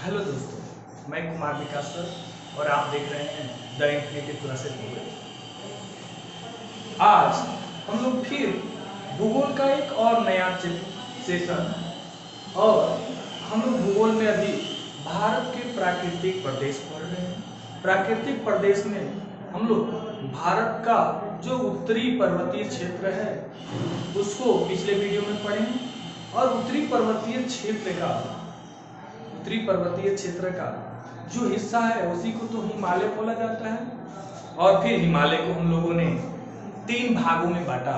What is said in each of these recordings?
Hello दोस्तों, मैं कुमार विकास sir और आप देख रहे हैं द इन्फिनिटी क्लासेस भूगोल। आज हम लोग फिर भूगोल का एक और नया सेशन और हम लोग भूगोल में अभी भारत के प्राकृतिक प्रदेश पढ़ रहे हैं। प्राकृतिक प्रदेश में हम लोग भारत का जो उत्तरी पर्वतीय क्षेत्र है उसको पिछले वीडियो में पढ़े हैं और उत्तरी पर्वतीय क्षेत्र का जो हिस्सा है उसी को तो हिमालय बोला जाता है। और फिर हिमालय को हम लोगों ने तीन भागों में बांटा।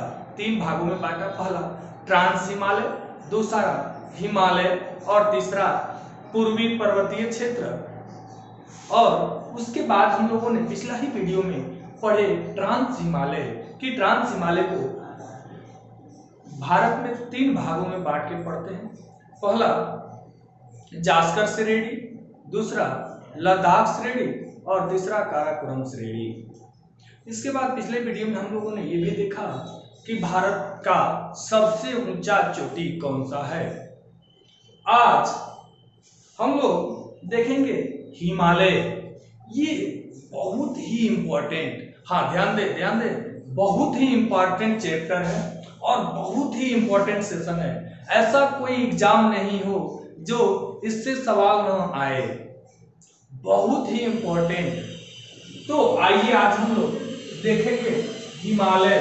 पहला ट्रांस हिमालय, दूसरा हिमालय और तीसरा पूर्वी पर्वतीय क्षेत्र। और उसके बाद हम लोगों ने पिछला ही वीडियो में पढ़े ट्रांस हिमालय को भारत में तीन भागों में बांट के पढ़ते हैं। पहला जास्कर श्रेणी, दूसरा लद्दाख श्रेणी और तीसरा काराकोरम श्रेणी। इसके बाद पिछले वीडियो में हम लोगों ने ये भी देखा कि भारत का सबसे ऊंचा चोटी कौन सा है। आज हम लोग देखेंगे हिमालय। ये बहुत ही इंपॉर्टेंट, ध्यान दे बहुत ही इंपॉर्टेंट चैप्टर है और बहुत ही इंपॉर्टेंट सेशन है। ऐसा कोई एग्जाम नहीं हो जो इससे सवाल न आए, बहुत ही इंपॉर्टेंट। तो आइए आज हम लोग देखेंगे हिमालय।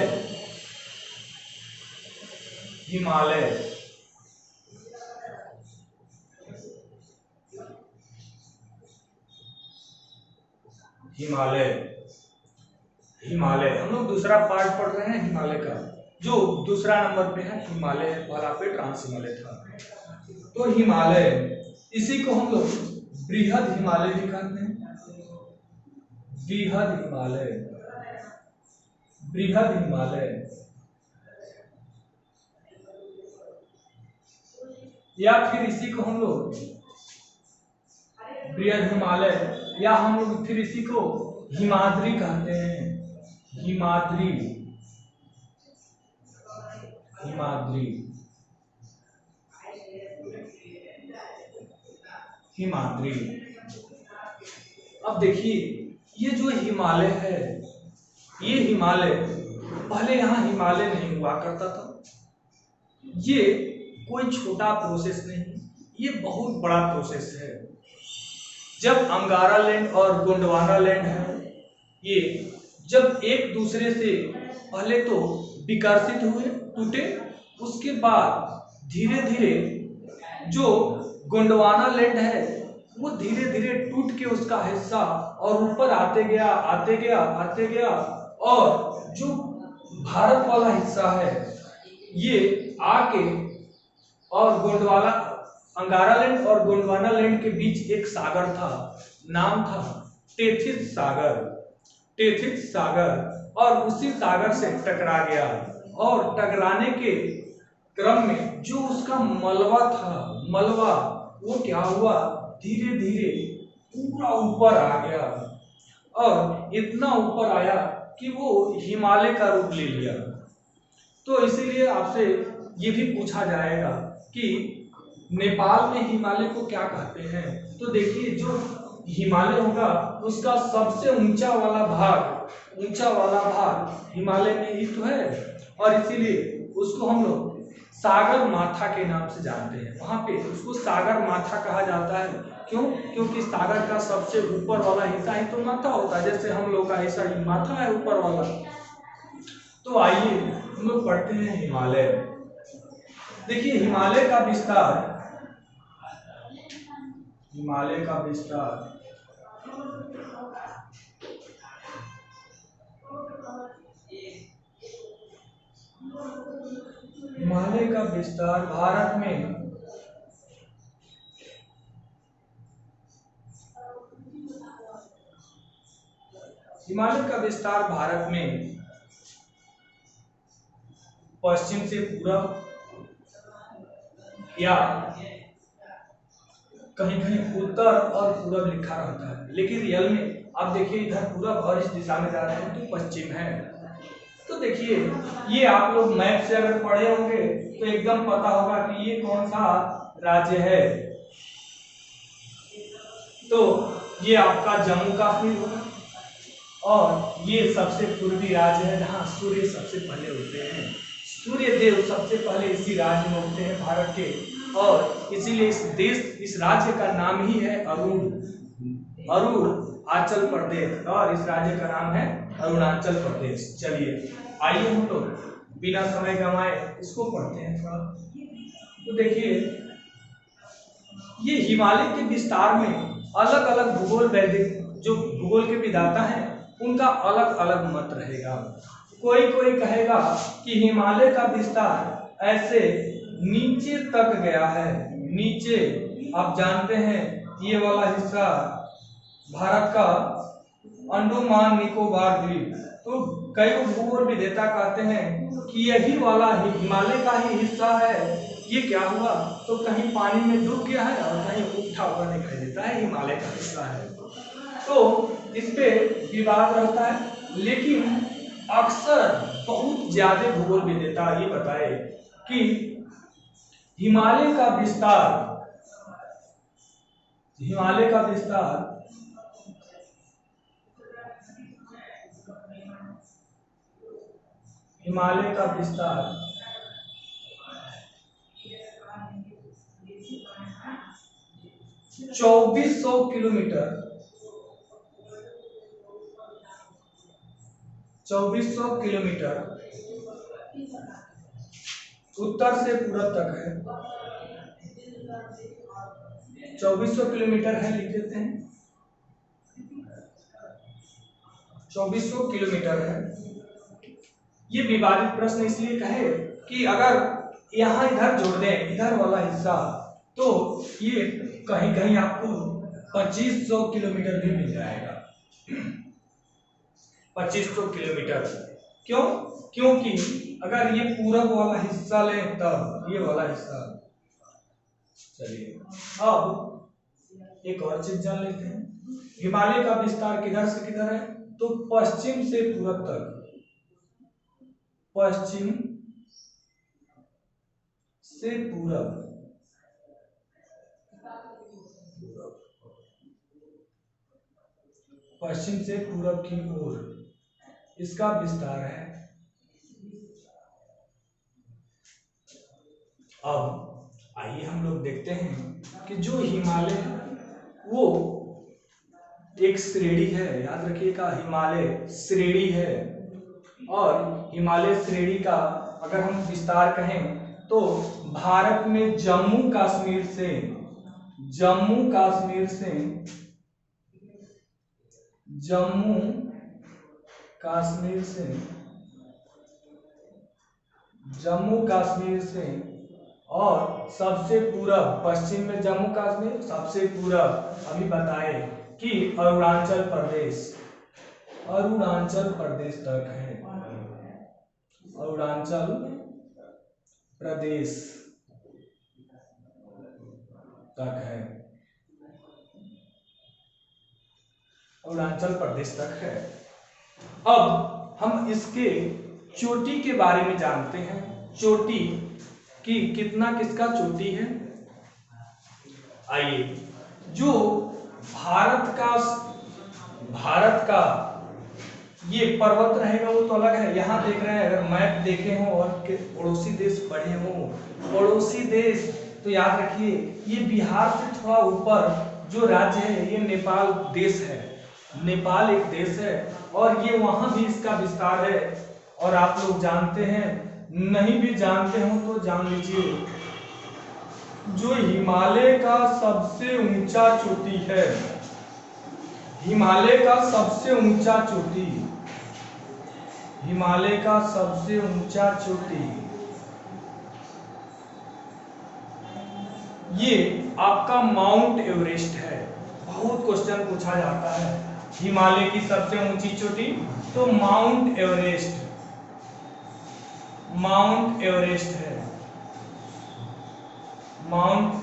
हम लोग दूसरा पार्ट पढ़ रहे हैं हिमालय का, जो दूसरा नंबर पे है हिमालय है, पहला पे ट्रांस हिमालय था। तो हिमालय, इसी को हम लोग बृहद हिमालय भी कहते हैं। बृहद हिमालय या फिर इसी को हम लोग बृहद हिमालय या हम लोग फिर इसी को हिमाद्री कहते हैं। हिमाद्री अब देखिए, ये जो हिमालय है, ये हिमालय पहले यहाँ हिमालय नहीं हुआ करता था। ये कोई छोटा प्रोसेस नहीं, ये बहुत बड़ा प्रोसेस है। जब अंगारा लैंड और गोंडवाना लैंड है, ये जब एक दूसरे से पहले तो विकसित हुए, टूटे, उसके बाद धीरे धीरे जो गोंडवाना लैंड है वो धीरे धीरे टूट के उसका हिस्सा और ऊपर आते गया और जो भारत वाला हिस्सा है ये आके और अंगारा लैंड और गोंडवाना लैंड के बीच एक सागर था, नाम था टेथिस सागर और उसी सागर से टकरा गया और टकराने के क्रम में जो उसका मलबा वो क्या हुआ, धीरे धीरे पूरा ऊपर आ गया और इतना ऊपर आया कि वो हिमालय का रूप ले लिया। तो इसीलिए आपसे ये भी पूछा जाएगा कि नेपाल में हिमालय को क्या कहते हैं। तो देखिए, जो हिमालय होगा उसका सबसे ऊंचा वाला भाग हिमालय में ही तो है और इसीलिए उसको हम लोग सागर माथा के नाम से जानते हैं। वहां पे उसको सागर माथा कहा जाता है। क्यों? क्योंकि सागर का सबसे ऊपर वाला हिस्सा ही तो माथा होता है, जैसे हम लोग का हिस्सा ही माथा है ऊपर वाला। तो आइए हम लोग पढ़ते हैं हिमालय। देखिए, हिमालय का विस्तार भारत में पश्चिम से पूरब या कहीं कहीं उत्तर और पूरब लिखा रहता है, लेकिन रियल में आप देखिए इधर पूरब और इस दिशा में जा रहे हैं तो पश्चिम है। तो देखिए, ये आप लोग मैप से अगर पढ़े होंगे तो एकदम पता होगा कि ये कौन सा राज्य है। तो ये आपका जम्मू कश्मीर होगा। और ये सबसे पूर्वी राज्य है जहाँ सूर्य सबसे पहले उगते हैं। सूर्य देव सबसे पहले इसी राज्य में उगते हैं भारत के, और इसीलिए इस राज्य का नाम ही है अरुणाचल प्रदेश, और इस राज्य का नाम है अरुणाचल प्रदेश। चलिए आइए हम लोग बिना समय गंवाए इसको पढ़ते हैं थोड़ा। तो देखिए, ये हिमालय के विस्तार में अलग अलग भूगोल वैदिक जो भूगोल के विधाता हैं उनका अलग अलग मत रहेगा। कोई कोई कहेगा कि हिमालय का विस्तार ऐसे नीचे तक गया है। नीचे आप जानते हैं ये वाला हिस्सा भारत का अंडमान निकोबार द्वीप, तो कई भूगोल विधेता कहते हैं कि यही वाला हिमालय का ही हिस्सा है। ये क्या हुआ, तो कहीं पानी में डूब गया है और कहीं उठा हुआ दिखाई देता है, हिमालय का हिस्सा है। तो इस पे विवाद रहता है, लेकिन अक्सर बहुत ज्यादा भूगोल विधेता ये बताए कि हिमालय का विस्तार हिमालय का विस्तार 2400 किलोमीटर 2400 किलोमीटर उत्तर से पूरब तक है। 2400 किलोमीटर है, लिख देते हैं 2400 किलोमीटर है। ये विवादित प्रश्न इसलिए कहे कि अगर यहाँ इधर जोड़ दें इधर वाला हिस्सा, तो ये कहीं कहीं आपको 2500 किलोमीटर भी मिल जाएगा। 2500 किलोमीटर क्यों? क्योंकि अगर ये पूरब वाला हिस्सा लें तब ये वाला हिस्सा। चलिए अब एक और चीज जान लेते हैं, हिमालय का विस्तार किधर से किधर है, तो पश्चिम से पूरब तक। पश्चिम से पूरब पश्चिम से पूरब की ओर इसका विस्तार है। अब आइए हम लोग देखते हैं कि जो हिमालय है वो एक श्रेणी है, याद रखिएगा हिमालय श्रेणी है। और हिमालय श्रेणी का अगर हम विस्तार कहें तो भारत में जम्मू कश्मीर से जम्मू कश्मीर से और सबसे पूरब पश्चिम में जम्मू कश्मीर, सबसे पूरब अभी बताए कि अरुणाचल प्रदेश तक है। अरुणाचल प्रदेश तक है। अरुणाचल प्रदेश तक है। अब हम इसके चोटी के बारे में जानते हैं। चोटी की कितना किसका चोटी है, आइए। जो भारत का ये पर्वत रहेगा वो तो अलग है। यहाँ देख रहे हैं, अगर मैप देखे हो और पड़ोसी देश पढ़े हो, पड़ोसी देश तो याद रखिए ये बिहार से थोड़ा ऊपर जो राज्य है ये नेपाल देश है। नेपाल एक देश है और ये वहां भी इसका विस्तार है। और आप लोग जानते हैं, नहीं भी जानते हो तो जान लीजिए, जो हिमालय का सबसे ऊंचा चोटी है, हिमालय का सबसे ऊंचा चोटी ये आपका माउंट एवरेस्ट है। बहुत क्वेश्चन पूछा जाता है हिमालय की सबसे ऊंची चोटी, तो माउंट एवरेस्ट है। माउंट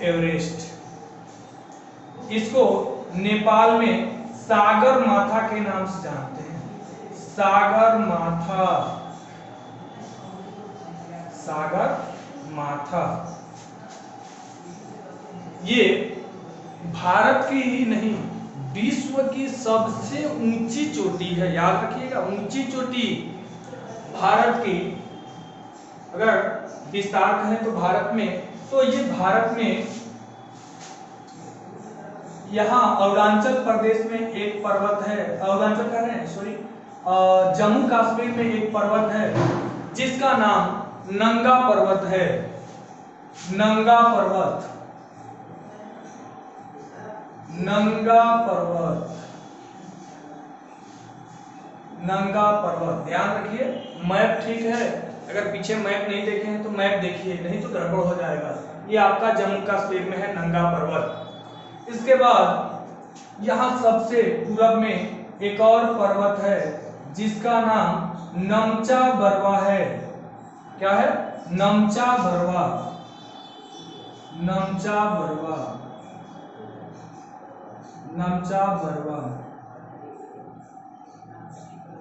एवरेस्ट, इसको नेपाल में सागर माथा के नाम से जानते हैं। सागर माथा ये भारत की ही नहीं विश्व की सबसे ऊंची चोटी है, याद रखिएगा, ऊंची चोटी भारत की। अगर विस्तार कहें तो भारत में, तो ये भारत में यहाँ अरुणाचल प्रदेश में एक पर्वत है, अरुणाचल कह रहे हैं सॉरी, जम्मू कश्मीर में एक पर्वत है जिसका नाम नंगा पर्वत है। नंगा पर्वत, नंगा पर्वत, नंगा पर्वत, ध्यान रखिए। मैप ठीक है, अगर पीछे मैप नहीं देखे हैं तो मैप देखिए, नहीं तो गड़बड़ हो जाएगा। ये आपका जम्मू कश्मीर में है नंगा पर्वत। इसके बाद यहाँ सबसे पूरब में एक और पर्वत है जिसका नाम नमचा बरवा है। क्या है? नमचा बरवा, नमचा बरवा, नमचा बरवा,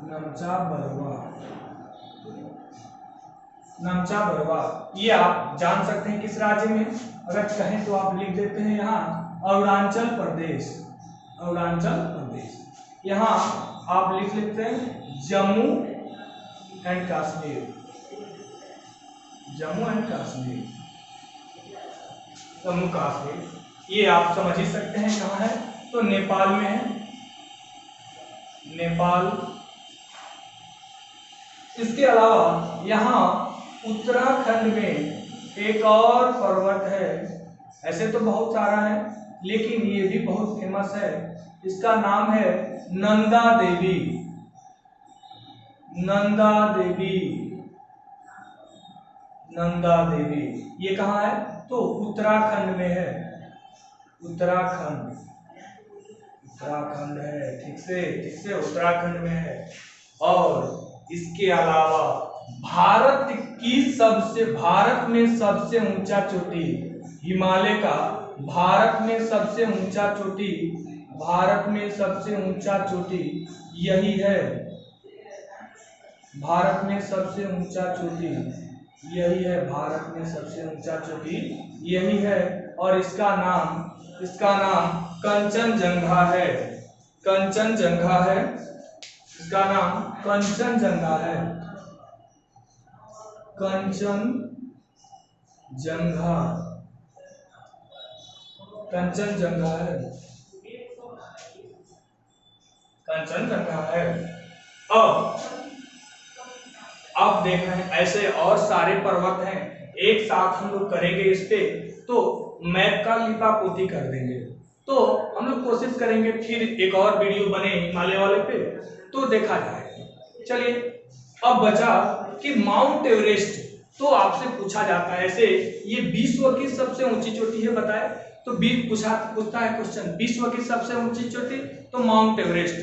नमचा बरवा, नमचा बरवा। ये आप जान सकते हैं किस राज्य में, अगर कहें तो आप लिख देते हैं यहाँ अरुणाचल प्रदेश, अरुणाचल प्रदेश। यहाँ आप लिख लेते हैं जम्मू एंड कश्मीर, जम्मू एंड कश्मीर, जम्मू कश्मीर। ये आप समझ ही सकते हैं कहाँ है, तो नेपाल में है, नेपाल। इसके अलावा यहाँ उत्तराखंड में एक और पर्वत है, ऐसे तो बहुत सारा है लेकिन ये भी बहुत फेमस है, इसका नाम है नंदा देवी, नंदा देवी, नंदा देवी। ये कहाँ है? तो उत्तराखंड में है, उत्तराखंड, उत्तराखंड है, ठीक से उत्तराखंड में है। और इसके अलावा भारत में सबसे ऊंचा चोटी हिमालय का, भारत में सबसे ऊंचा चोटी, भारत में सबसे ऊंचा चोटी यही है, भारत में सबसे ऊंचा चोटी यही है, भारत में सबसे ऊंचा चोटी यही है। और इसका नाम कंचनजंगा है, कंचनजंगा है, इसका नाम कंचनजंगा है, कंचनजंगा, कंचनजंगा है, कंचनजंगा है। अब आप देख रहे हैं ऐसे और सारे पर्वत हैं, एक साथ हम लोग करेंगे इस पे तो मैप का लिपापोती कर देंगे। तो हम लोग कोशिश करेंगे फिर एक और वीडियो बने हिमालय वाले पे तो देखा जाएगा। चलिए अब बचा कि माउंट एवरेस्ट, तो आपसे पूछा जाता है ऐसे ये विश्व की सबसे ऊंची चोटी है बताए, तो पूछता है क्वेश्चन, विश्व की सबसे ऊंची चोटी तो माउंट एवरेस्ट,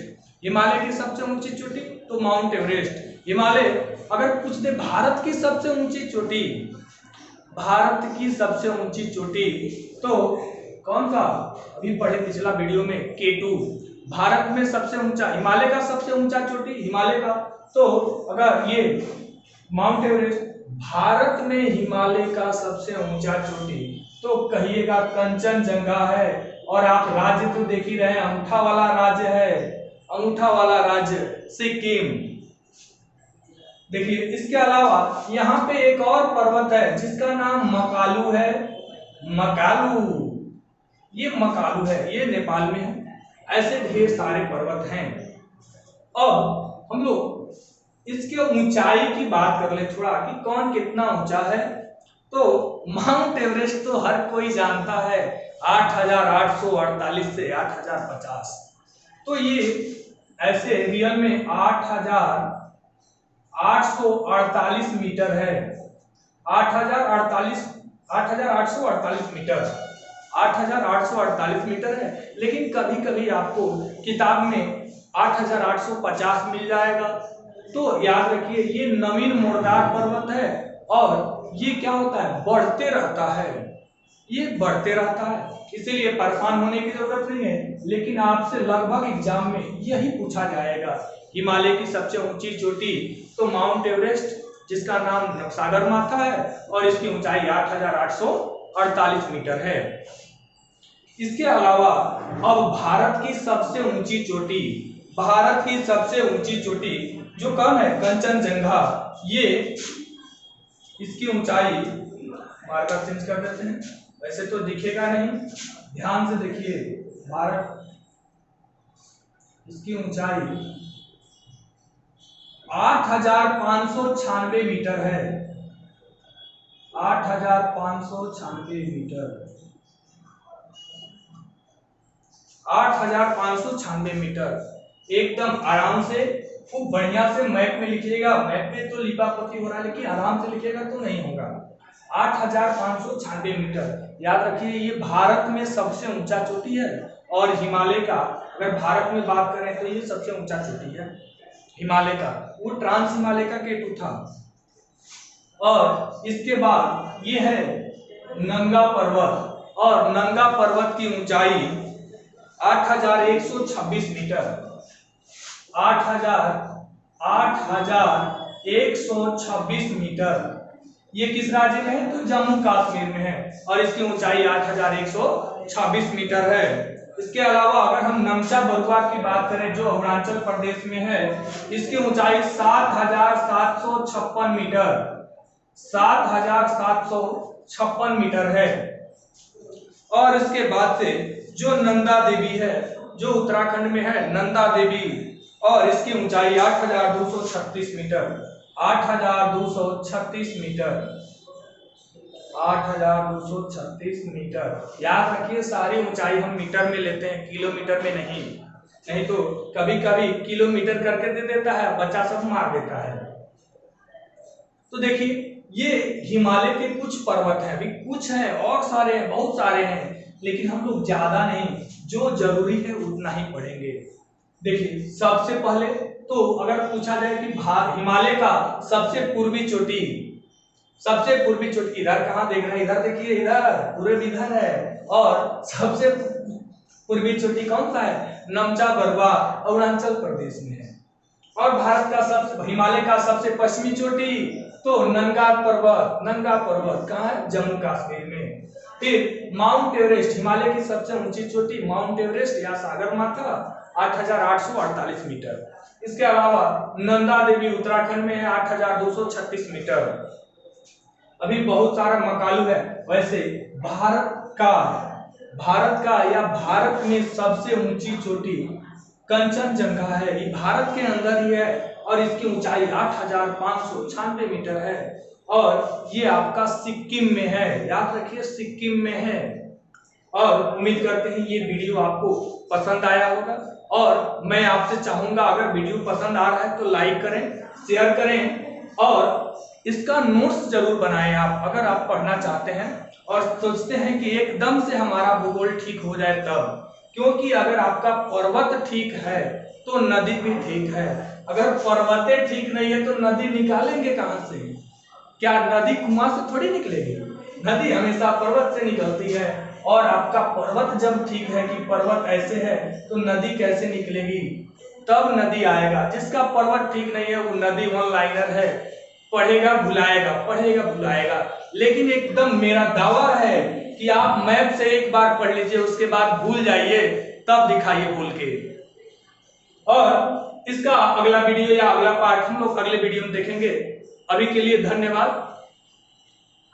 हिमालय की सबसे ऊंची चोटी तो माउंट एवरेस्ट, हिमालय। अगर पूछ दे भारत की सबसे ऊंची चोटी, भारत की सबसे ऊंची चोटी तो कौन सा, अभी पढ़े पिछला वीडियो में K2, भारत में सबसे ऊंचा, हिमालय का सबसे ऊंचा चोटी हिमालय का, तो अगर ये माउंट एवरेस्ट, भारत में हिमालय का सबसे ऊंचा चोटी तो कहिएगा कंचनजंगा है। और आप राज्य तो देख ही रहे हैं, अंगूठा वाला राज्य है, अंगूठा वाला राज्य सिक्किम। देखिए इसके अलावा यहाँ पे एक और पर्वत है जिसका नाम मकालू है, मकालू, ये मकालू है, ये नेपाल में है। ऐसे ढेर सारे पर्वत हैं। अब हम लोग इसके ऊंचाई की बात कर ले थोड़ा कि कौन कितना ऊंचा है। तो माउंट एवरेस्ट तो हर कोई जानता है 8,848 से 8,050, तो ये ऐसे रियल में 8,848 मीटर है, 8,848 मीटर, 8,848 मीटर है। लेकिन कभी कभी आपको किताब में 8,850 मिल जाएगा। तो याद रखिए ये नवीन मोड़दार पर्वत है और ये क्या होता है, बढ़ते रहता है, ये बढ़ते रहता है, इसीलिए परेशान होने की जरूरत नहीं है। लेकिन आपसे लगभग एग्जाम में यही पूछा जाएगा, हिमालय की सबसे ऊंची चोटी तो माउंट एवरेस्ट जिसका नाम सागर माथा है और इसकी ऊंचाई 8,848 मीटर है। इसके अलावा अब भारत की सबसे ऊंची चोटी, भारत की सबसे ऊंची चोटी जो कौन है, कंचनजंगा, ये इसकी ऊंचाई, मार्कर चेंज कर देते हैं, वैसे तो दिखेगा नहीं, ध्यान से देखिए, भारत इसकी ऊंचाई 8,596 मीटर है, 8,596 मीटर, 8,596 मीटर। एकदम आराम से, खूब बढ़िया से मैप में लिखिएगा, मैप में तो लिपापोती हो रहा है लेकिन आराम से लिखिएगा तो नहीं होगा। 8,596 मीटर, याद रखिए ये भारत में सबसे ऊंचा चोटी है। और हिमालय का अगर भारत में बात करें तो ये सबसे ऊंचा चोटी है हिमालय का, वो ट्रांस हिमालय का केटू था। और इसके बाद ये है नंगा पर्वत, और नंगा पर्वत की ऊंचाई 8,126 मीटर, 8,126 मीटर। ये किस राज्य में है, तो जम्मू कश्मीर में है, और इसकी ऊंचाई 8,126 मीटर है। इसके अलावा अगर हम नमचा बरुआ की बात करें जो अरुणाचल प्रदेश में है, इसकी ऊंचाई 7,756 मीटर, 7,756 मीटर है। और इसके बाद से जो नंदा देवी है जो उत्तराखंड में है, नंदा देवी, और इसकी ऊंचाई 8,236 मीटर, 8,236 मीटर, 8,236 मीटर। याद रखिए सारी ऊंचाई हम मीटर में लेते हैं, किलोमीटर में नहीं, नहीं तो कभी कभी किलोमीटर करके दे देता है, बच्चा सब मार देता है। तो देखिए ये हिमालय के कुछ पर्वत हैं, अभी कुछ हैं और सारे हैं, बहुत सारे हैं, लेकिन हम लोग ज्यादा नहीं, जो जरूरी है उतना ही पढ़ेंगे। देखिए सबसे पहले तो अगर पूछा जाए कि हिमालय का सबसे पूर्वी चोटी, सबसे पूर्वी चोटी इधर कहाँ देख रहे हैं, इधर देखिए, इधर पूरे इधर है। और सबसे पूर्वी चोटी कौन सा है, नमचा बरुआ, अरुणाचल प्रदेश में है। और भारत का सबसे, हिमालय का सबसे पश्चिमी चोटी तो नंगा पर्वत, नंगा पर्वत कहाँ है, जम्मू कश्मीर में। फिर माउंट एवरेस्ट, हिमालय की सबसे ऊंची चोटी माउंट एवरेस्ट या सागरमाथा 8,848 मीटर। इसके अलावा नंदा देवी उत्तराखंड में है 8,236 मीटर। अभी बहुत सारा मकालू है। वैसे भारत का या भारत में सबसे ऊंची चोटी कंचनजंगा है, ये भारत के अंदर ही है, और इसकी ऊंचाई 8,596 मीटर है, और ये आपका सिक्किम में है, याद रखिए सिक्किम में है। और उम्मीद करते हैं ये वीडियो आपको पसंद आया होगा, और मैं आपसे चाहूंगा अगर वीडियो पसंद आ रहा है तो लाइक करें, शेयर करें, और इसका नोट्स जरूर बनाएं आप, अगर आप पढ़ना चाहते हैं और सोचते हैं कि एकदम से हमारा भूगोल ठीक हो जाए तब। क्योंकि अगर आपका पर्वत ठीक है तो नदी भी ठीक है, अगर पर्वतें ठीक नहीं है तो नदी निकालेंगे कहां से, क्या नदी कुआं से थोड़ी निकलेगी, नदी हमेशा पर्वत से निकलती है। और आपका पर्वत जब ठीक है कि पर्वत ऐसे है तो नदी कैसे निकलेगी, तब नदी आएगा। जिसका पर्वत ठीक नहीं है वो नदी वन लाइनर है, पढ़ेगा भुलाएगा, पढ़ेगा भुलाएगा। लेकिन एकदम मेरा दावा है कि आप मैप से एक बार पढ़ लीजिए, उसके बाद भूल जाइए, तब दिखाइए बोल के। और इसका अगला वीडियो या अगला पार्ट हम लोग अगले वीडियो में देखेंगे। अभी के लिए धन्यवाद।